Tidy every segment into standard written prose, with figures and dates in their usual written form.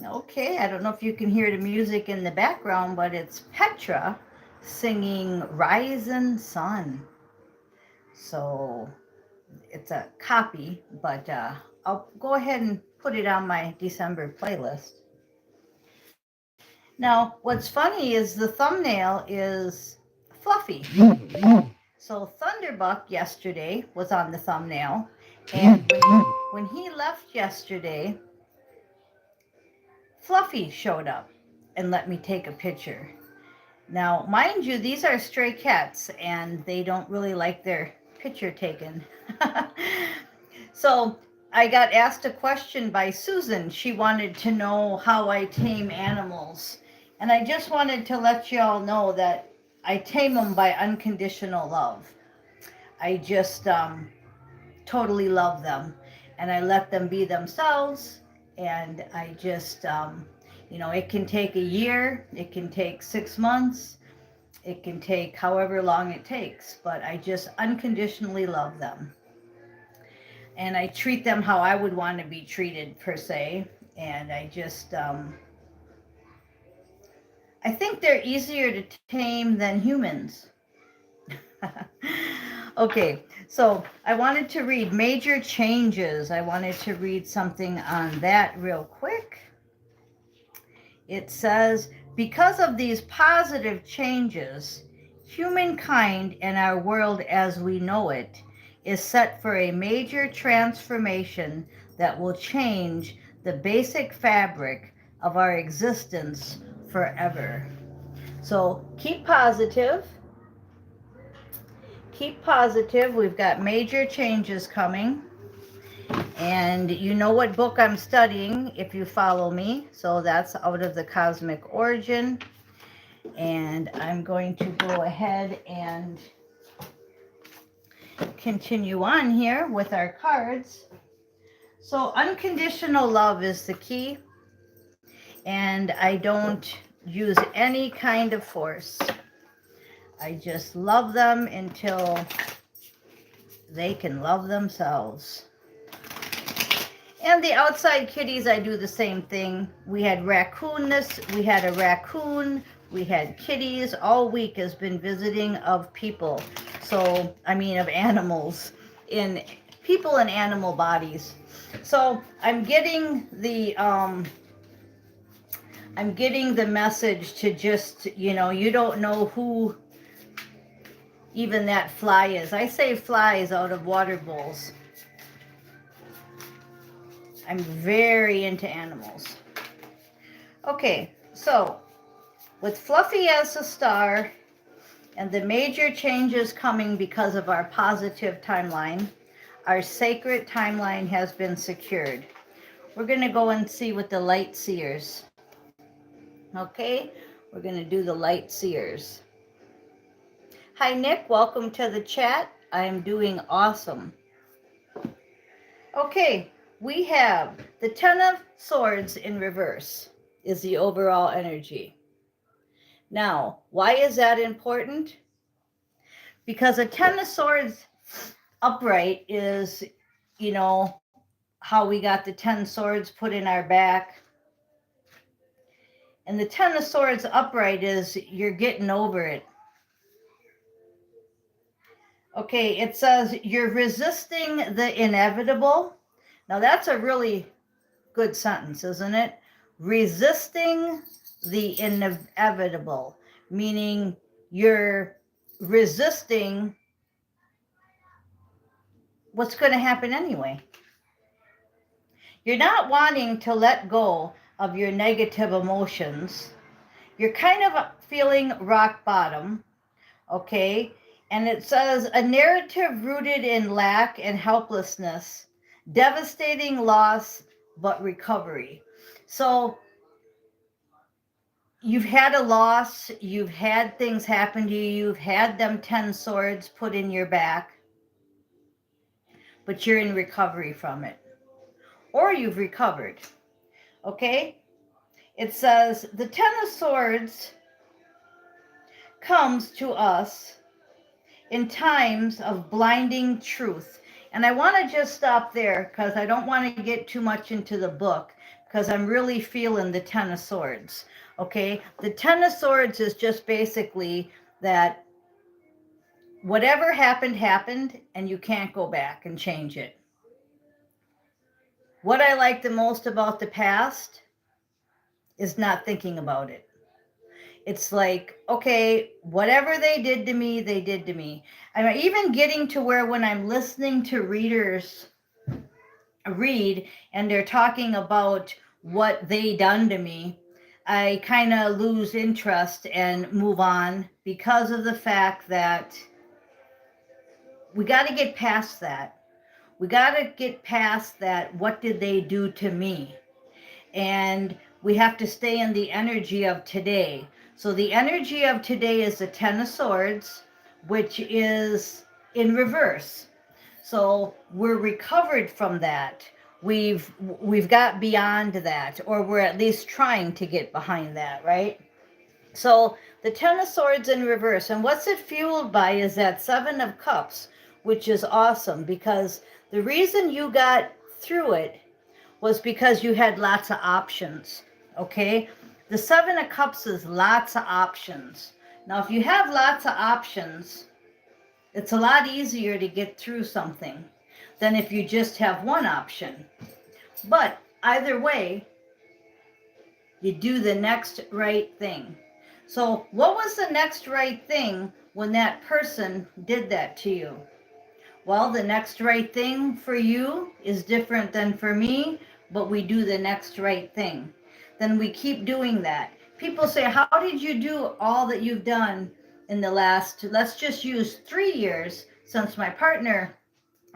Okay, I don't know if you can hear the music in the background, but it's Petra singing Rising Sun. So it's a copy, but I'll go ahead and put it on my December playlist. Now, what's funny is the thumbnail is Fluffy. So Thunderbuck yesterday was on the thumbnail, and when he left yesterday, Fluffy showed up and let me take a picture. Now, mind you, these are stray cats and they don't really like their picture taken. So I got asked a question by Susan. She wanted to know how I tame animals. And I just wanted to let you all know that I tame them by unconditional love. I just totally love them and I let them be themselves. And I just, it can take a year, it can take 6 months, it can take however long it takes, but I just unconditionally love them. And I treat them how I would want to be treated, per se. And I think they're easier to tame than humans. Okay, so I wanted to read major changes. I wanted to read something on that real quick. It says, because of these positive changes, humankind and our world as we know it is set for a major transformation that will change the basic fabric of our existence forever. So keep positive. Keep positive. We've got major changes coming. And you know what book I'm studying if you follow me. So that's Out of the Cosmic Origin. And I'm going to go ahead and continue on here with our cards. So unconditional love is the key. And I don't use any kind of force. I just love them until they can love themselves. And the outside kitties, I do the same thing. We had a raccoon, we had kitties. All week has been visiting of people. So, of animals, in people and animal bodies. So I'm getting the message to just, you don't know who even that fly is. I say flies out of water bowls. I'm very into animals. Okay, so with Fluffy as a star and the major changes coming because of our positive timeline, our sacred timeline has been secured. We're going to go and see with the light seers. Okay, we're going to do the light seers. Hi, Nick. Welcome to the chat. I'm doing awesome. Okay, we have the Ten of Swords in reverse is the overall energy. Now, why is that important? Because a Ten of Swords upright is, how we got the 10 swords put in our back. And the Ten of Swords upright is you're getting over it. Okay, it says you're resisting the inevitable. Now that's a really good sentence, isn't it? Resisting the inevitable, meaning you're resisting what's going to happen anyway. You're not wanting to let go of your negative emotions. You're kind of feeling rock bottom, okay? And it says a narrative rooted in lack and helplessness, devastating loss, but recovery. So you've had a loss, you've had things happen to you, you've had them 10 swords put in your back, but you're in recovery from it. Or you've recovered, okay? It says the Ten of Swords comes to us in times of blinding truth. And I want to just stop there because I don't want to get too much into the book, because I'm really feeling the Ten of Swords. Okay, the Ten of Swords is just basically that whatever happened, happened, and you can't go back and change it. What I like the most about the past is not thinking about it. It's like, okay, whatever they did to me, they did to me. I'm even getting to where when I'm listening to readers read and they're talking about what they done to me, I kind of lose interest and move on because of the fact that we got to get past that. We got to get past that. What did they do to me? And we have to stay in the energy of today. So the energy of today is the Ten of Swords, which is in reverse. So we're recovered from that. We've got beyond that, or we're at least trying to get behind that, right? So the Ten of Swords in reverse. And what's it fueled by is that Seven of Cups, which is awesome because the reason you got through it was because you had lots of options, okay? The Seven of Cups is lots of options. Now, if you have lots of options, it's a lot easier to get through something than if you just have one option. But either way, you do the next right thing. So what was the next right thing when that person did that to you? Well, the next right thing for you is different than for me, but we do the next right thing. Then we keep doing that. People say, how did you do all that you've done in the last, let's just use 3 years since my partner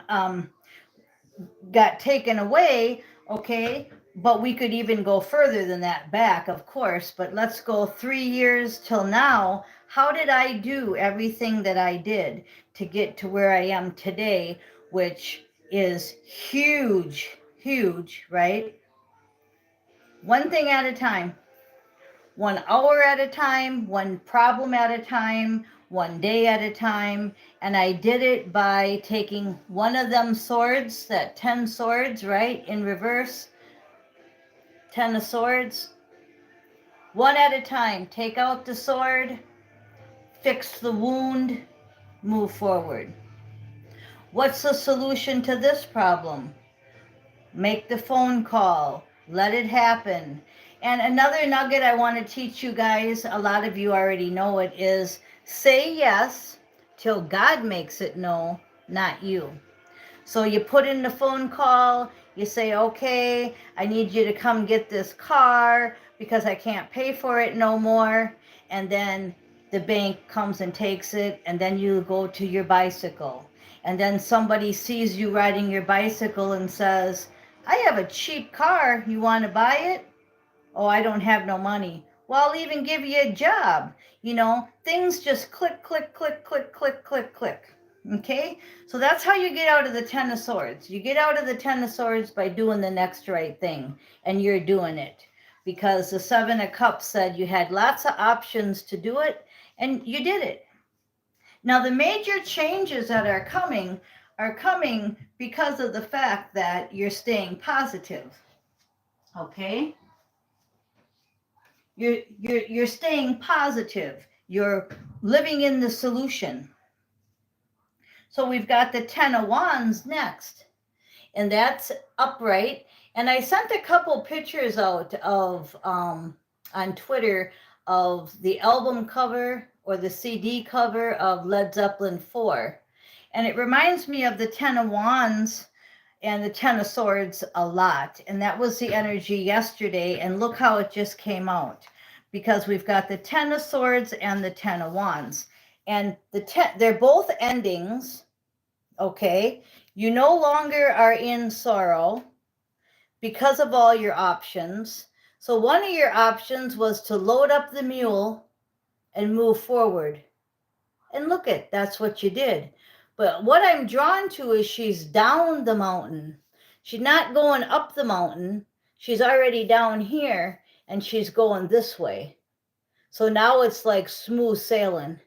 got taken away, okay? But we could even go further than that back, of course, but let's go 3 years till now. How did I do everything that I did to get to where I am today, which is huge, huge, right? One thing at a time, 1 hour at a time, one problem at a time, one day at a time. And I did it by taking one of them swords, that 10 swords, right, in reverse, 10 of swords, one at a time. Take out the sword, fix the wound, move forward. What's the solution to this problem? Make the phone call, let it happen. And another nugget I want to teach you guys, a lot of you already know it, is say yes till God makes it no, not you. So you put in the phone call, you say, okay, I need you to come get this car because I can't pay for it no more. And then the bank comes and takes it, and then you go to your bicycle. And then somebody sees you riding your bicycle and says, I have a cheap car, you want to buy it? Oh, I don't have no money. Well, I'll even give you a job. You know, things just click, click, click, click, click, click, click. Okay, so that's how you get out of the Ten of Swords. You get out of the Ten of Swords by doing the next right thing, and you're doing it because the Seven of Cups said you had lots of options to do it, and you did it. Now, the major changes that are coming because of the fact that you're staying positive. Okay, you're staying positive. You're living in the solution. So we've got the 10 of Wands next, and that's upright. And I sent a couple pictures out of on Twitter of the album cover or the CD cover of Led Zeppelin 4. And it reminds me of the 10 of Wands and the 10 of Swords a lot. And that was the energy yesterday. And look how it just came out, because we've got the 10 of Swords and the 10 of Wands. And they're both endings, okay? You no longer are in sorrow because of all your options. So one of your options was to load up the mule and move forward. And look at, that's what you did. But what I'm drawn to is she's down the mountain. She's not going up the mountain. She's already down here and she's going this way. So now it's like smooth sailing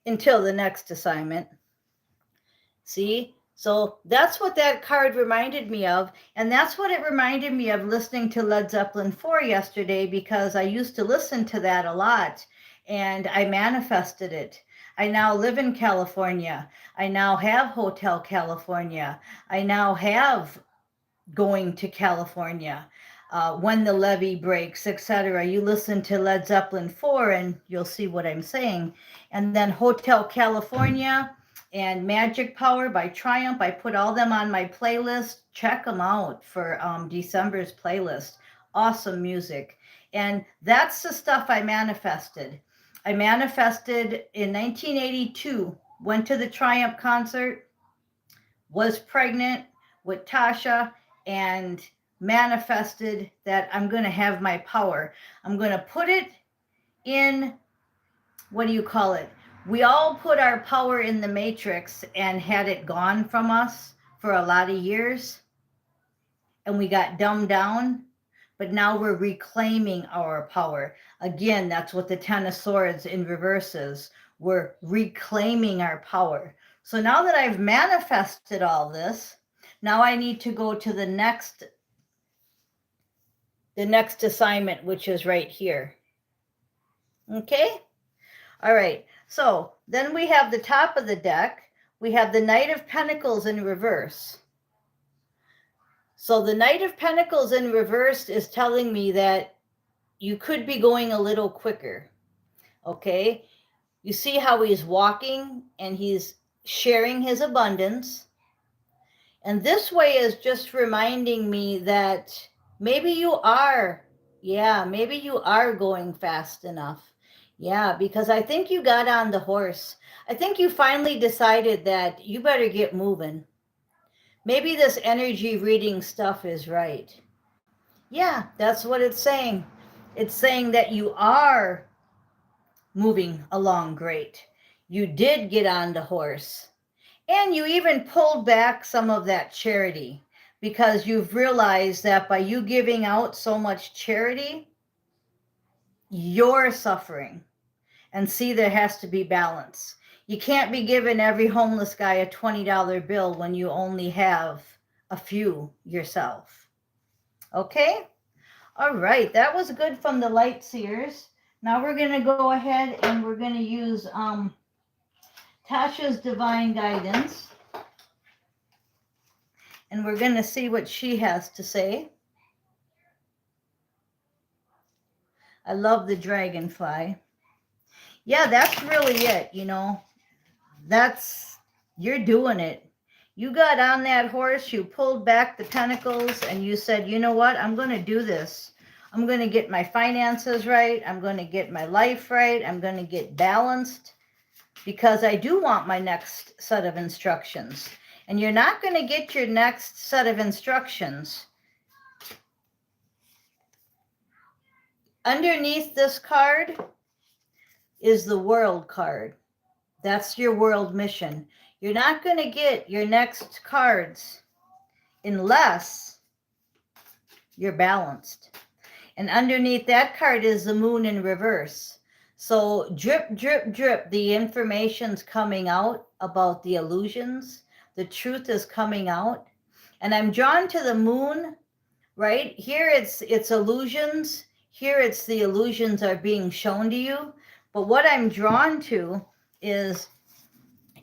until the next assignment. See? So that's what that card reminded me of. And that's what it reminded me of listening to Led Zeppelin 4 yesterday, because I used to listen to that a lot and I manifested it. I now live in California. I now have Hotel California. I now have going to California. When the levee breaks, etc. You listen to Led Zeppelin 4 and you'll see what I'm saying. And then Hotel California and Magic Power by Triumph, I put all them on my playlist. Check them out for December's playlist. Awesome music. And that's the stuff I manifested. I manifested in 1982, went to the Triumph concert, was pregnant with Tasha, and manifested that I'm going to have my power. I'm going to put it in, what do you call it? We all put our power in the matrix and had it gone from us for a lot of years. And we got dumbed down. But now we're reclaiming our power. Again, that's what the Ten of Swords in reverse is. We're reclaiming our power. So now that I've manifested all this, now I need to go to the next assignment, which is right here. Okay? All right. So then we have the top of the deck. We have the Knight of Pentacles in reverse. So the Knight of Pentacles in reverse is telling me that you could be going a little quicker. Okay? You see how he's walking and he's sharing his abundance. And this way is just reminding me that maybe you are going fast enough. Yeah, because I think you got on the horse. I think you finally decided that you better get moving. Maybe this energy reading stuff is right. Yeah, that's what it's saying. It's saying that you are moving along great. You did get on the horse. And you even pulled back some of that charity, because you've realized that by you giving out so much charity, you're suffering. And see, there has to be balance. You can't be giving every homeless guy a $20 bill when you only have a few yourself. Okay? All right, that was good from the Light Seers. Now we're going to go ahead and we're going to use Tasha's Divine Guidance. And we're going to see what she has to say. I love the dragonfly. Yeah, that's really it, you know. You're doing it. You got on that horse, you pulled back the tentacles, and you said, you know what, I'm going to do this. I'm going to get my finances right. I'm going to get my life right. I'm going to get balanced, because I do want my next set of instructions. And you're not going to get your next set of instructions. Underneath this card is the World card. That's your world mission. You're not going to get your next cards unless you're balanced. And underneath that card is the Moon in reverse. So drip, drip, drip, the information's coming out about the illusions. The truth is coming out. And I'm drawn to the Moon, right? Here it's illusions. Here it's the illusions are being shown to you. But what I'm drawn to is,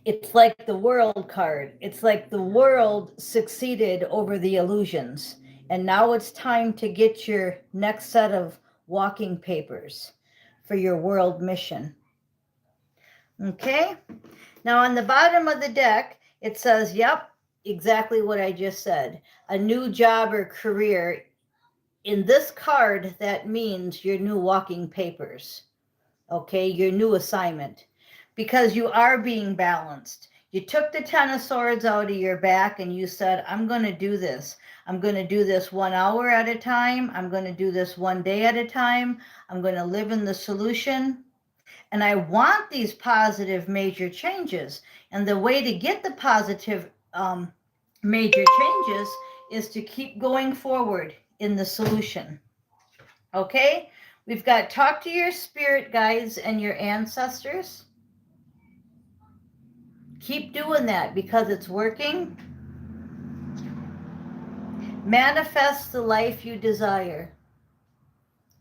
it's like the World card. It's like the world succeeded over the illusions. And now it's time to get your next set of walking papers for your world mission. Okay? Now on the bottom of the deck, it says, yep, exactly what I just said. A new job or career. In this card, that means your new walking papers. Okay? Your new assignment. Because you are being balanced. You took the Ten of Swords out of your back and you said, I'm going to do this. I'm going to do this 1 hour at a time. I'm going to do this 1 day at a time. I'm going to live in the solution. And I want these positive major changes. And the way to get the positive major changes is to keep going forward in the solution. Okay? We've got talk to your spirit guides and your ancestors. Keep doing that because it's working. Manifest the life you desire.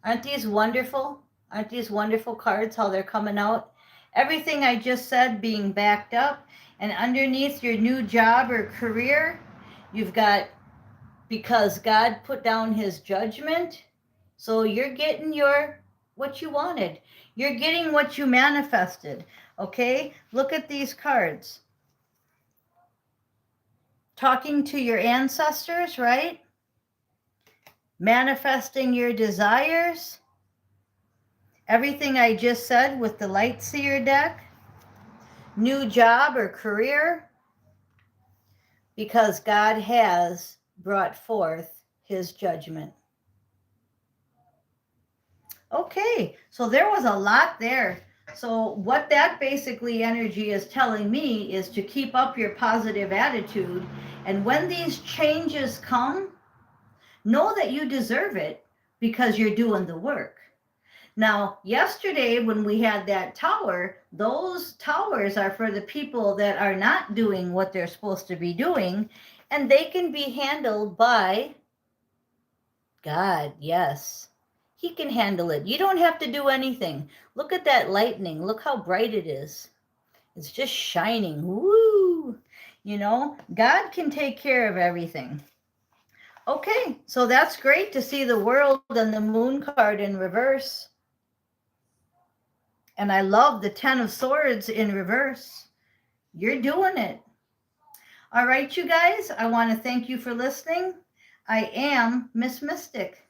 Aren't these wonderful? Aren't these wonderful cards, how they're coming out? Everything I just said being backed up. And underneath your new job or career, you've got, because God put down his judgment. So you're getting what you wanted. You're getting what you manifested. Okay? Look at these cards. Talking to your ancestors, right? Manifesting your desires. Everything I just said with the Light Seer deck. New job or career. Because God has brought forth his judgment. Okay, so there was a lot there. So what that basically energy is telling me is to keep up your positive attitude. And when these changes come, know that you deserve it because you're doing the work. Now, yesterday when we had that tower, those towers are for the people that are not doing what they're supposed to be doing, and they can be handled by God. Yes, he can handle it. You don't have to do anything. Look at that lightning. Look how bright it is. It's just shining. Woo! You know, God can take care of everything. Okay, so that's great to see the world and the moon card in reverse. And I love the 10 of Swords in reverse. You're doing it. All right, you guys, I want to thank you for listening. I am Miss Mystic.